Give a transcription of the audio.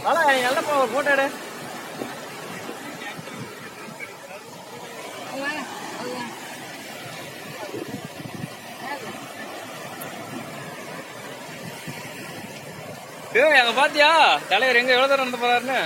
அதான் நீ நல்லப்பா ஒரு போட்டோ எடு. அங்க பாத்தியா தலைவர் எங்க எவ்வளவு தூரம் நடந்து போறாருன்னு?